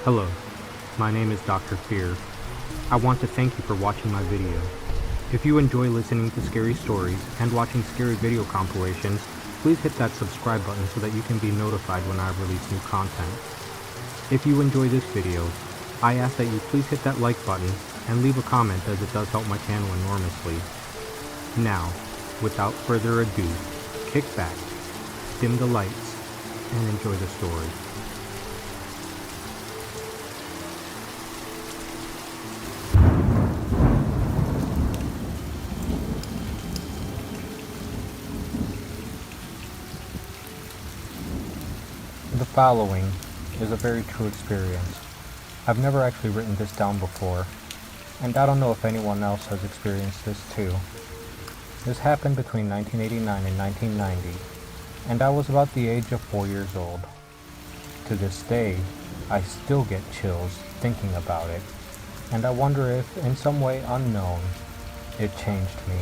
Hello, my name is Dr. Fear. I want to thank you for watching my video. If you enjoy listening to scary stories and watching scary video compilations, please hit that subscribe button so that you can be notified when I release new content. If you enjoy this video, I ask that you please hit that like button and leave a comment as it does help my channel enormously. Now, without further ado, kick back, dim the lights, and enjoy the story. The following is a very true experience. I've never actually written this down before, and I don't know if anyone else has experienced this too. This happened between 1989 and 1990, and I was about the age of 4 years old. To this day, I still get chills thinking about it, and I wonder if, in some way unknown, it changed me.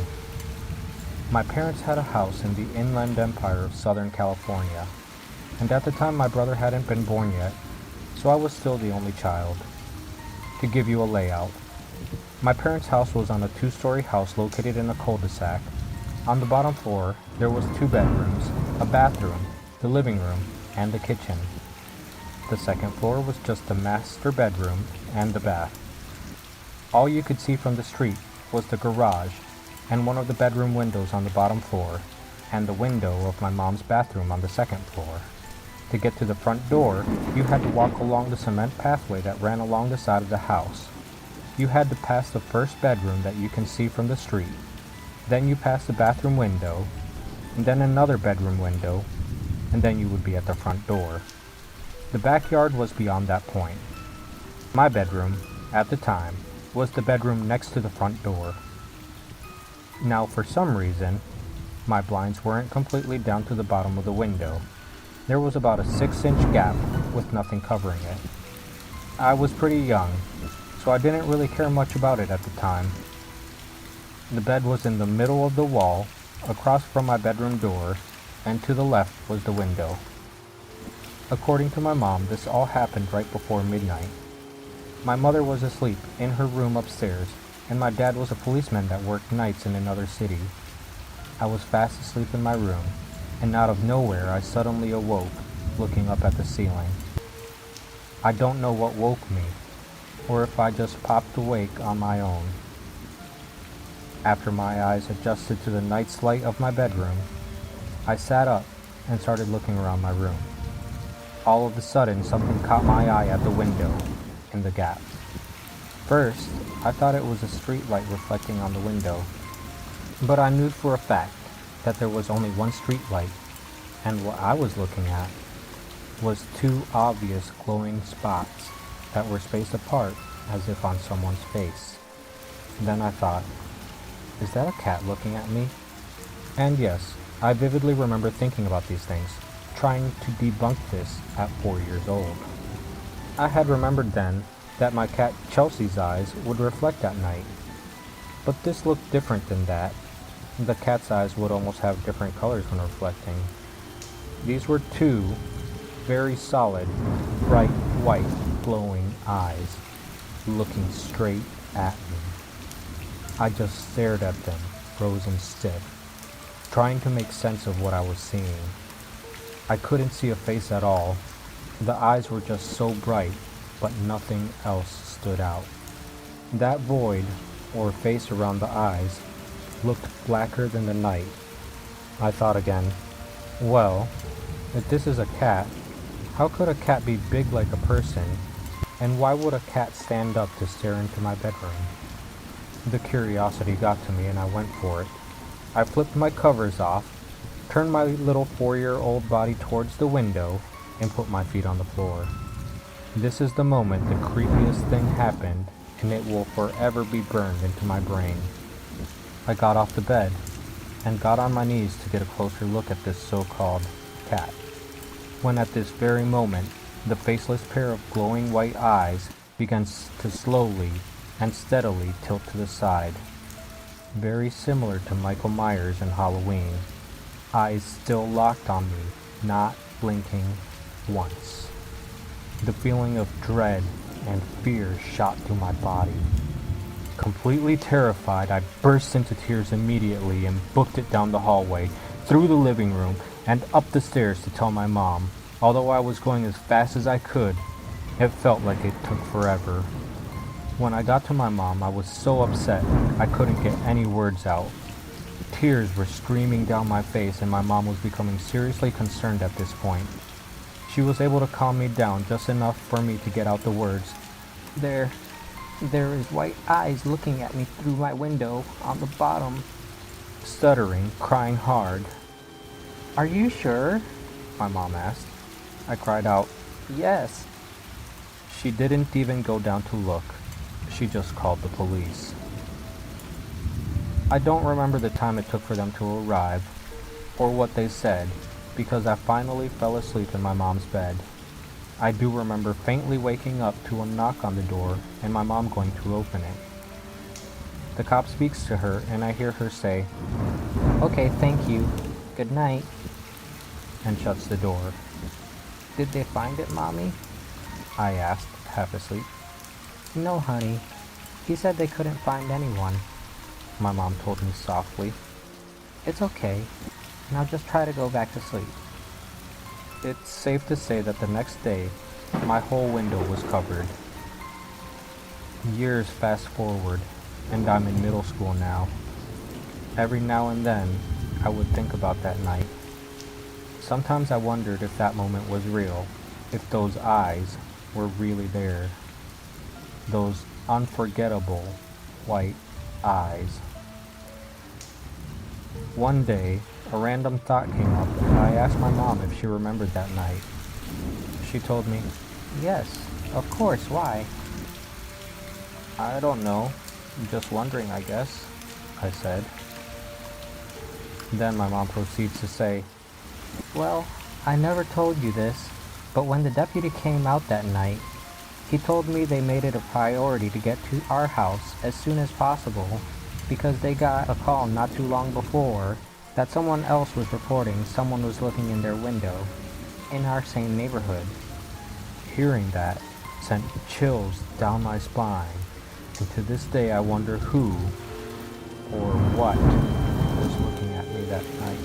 My parents had a house in the Inland Empire of Southern California, and at the time my brother hadn't been born yet, so I was still the only child. To give you a layout, my parents' house was on a 2-story house located in a cul-de-sac. On the bottom floor, there was 2 bedrooms, a bathroom, the living room, and the kitchen. The second floor was just the master bedroom and the bath. All you could see from the street was the garage and one of the bedroom windows on the bottom floor, and the window of my mom's bathroom on the second floor. To get to the front door, you had to walk along the cement pathway that ran along the side of the house. You had to pass the first bedroom that you can see from the street. Then you pass the bathroom window, and then another bedroom window, and then you would be at the front door. The backyard was beyond that point. My bedroom, at the time, was the bedroom next to the front door. Now, for some reason, my blinds weren't completely down to the bottom of the window. There was about a 6-inch gap with nothing covering it. I was pretty young, so I didn't really care much about it at the time. The bed was in the middle of the wall, across from my bedroom door, and to the left was the window. According to my mom, this all happened right before midnight. My mother was asleep in her room upstairs, and my dad was a policeman that worked nights in another city. I was fast asleep in my room, and out of nowhere I suddenly awoke, looking up at the ceiling. I don't know what woke me, or if I just popped awake on my own. After my eyes adjusted to the night's light of my bedroom, I sat up and started looking around my room. All of a sudden, something caught my eye at the window, in the gap. First, I thought it was a street light reflecting on the window, but I knew for a fact that there was only one street light, and what I was looking at was 2 obvious glowing spots that were spaced apart as if on someone's face. Then I thought, is that a cat looking at me? And yes, I vividly remember thinking about these things, trying to debunk this at 4 years old. I had remembered then that my cat Chelsea's eyes would reflect at night, but this looked different than that. The cat's eyes would almost have different colors when reflecting. These were 2 very solid, bright white, glowing eyes, looking straight at me. I just stared at them, frozen stiff, trying to make sense of what I was seeing. I couldn't see a face at all. The eyes were just so bright, but nothing else stood out. That void, or face around the eyes, looked blacker than the night. I thought again, well, if this is a cat, how could a cat be big like a person, and why would a cat stand up to stare into my bedroom? The curiosity got to me and I went for it. I flipped my covers off, turned my little 4-year-old body towards the window, and put my feet on the floor. This is the moment the creepiest thing happened, and it will forever be burned into my brain. I got off the bed and got on my knees to get a closer look at this so-called cat, when at this very moment the faceless pair of glowing white eyes began to slowly and steadily tilt to the side, very similar to Michael Myers in Halloween, eyes still locked on me, not blinking once. The feeling of dread and fear shot through my body. Completely terrified, I burst into tears immediately and booked it down the hallway, through the living room, and up the stairs to tell my mom. Although I was going as fast as I could, it felt like it took forever. When I got to my mom, I was so upset I couldn't get any words out. Tears were streaming down my face and my mom was becoming seriously concerned at this point. She was able to calm me down just enough for me to get out the words. There is white eyes looking at me through my window on the bottom. Stuttering, crying hard. Are you sure? My mom asked. I cried out, yes. She didn't even go down to look. She just called the police. I don't remember the time it took for them to arrive, or what they said, because I finally fell asleep in my mom's bed. I do remember faintly waking up to a knock on the door and my mom going to open it. The cop speaks to her and I hear her say, "Okay, thank you. Good night," and shuts the door. Did they find it, Mommy? I asked, half asleep. No, honey. He said they couldn't find anyone, my mom told me softly. It's okay. Now just try to go back to sleep. It's safe to say that the next day, my whole window was covered. Years fast forward, and I'm in middle school now. Every now and then, I would think about that night. Sometimes I wondered if that moment was real, if those eyes were really there. Those unforgettable white eyes. One day, a random thought came up and I asked my mom if she remembered that night. She told me, yes, of course, why? I don't know, just wondering, I guess, I said. Then my mom proceeds to say, well, I never told you this, but when the deputy came out that night, he told me they made it a priority to get to our house as soon as possible because they got a call not too long before that someone else was reporting someone was looking in their window in our same neighborhood. Hearing that sent chills down my spine, and to this day I wonder who or what was looking at me that night.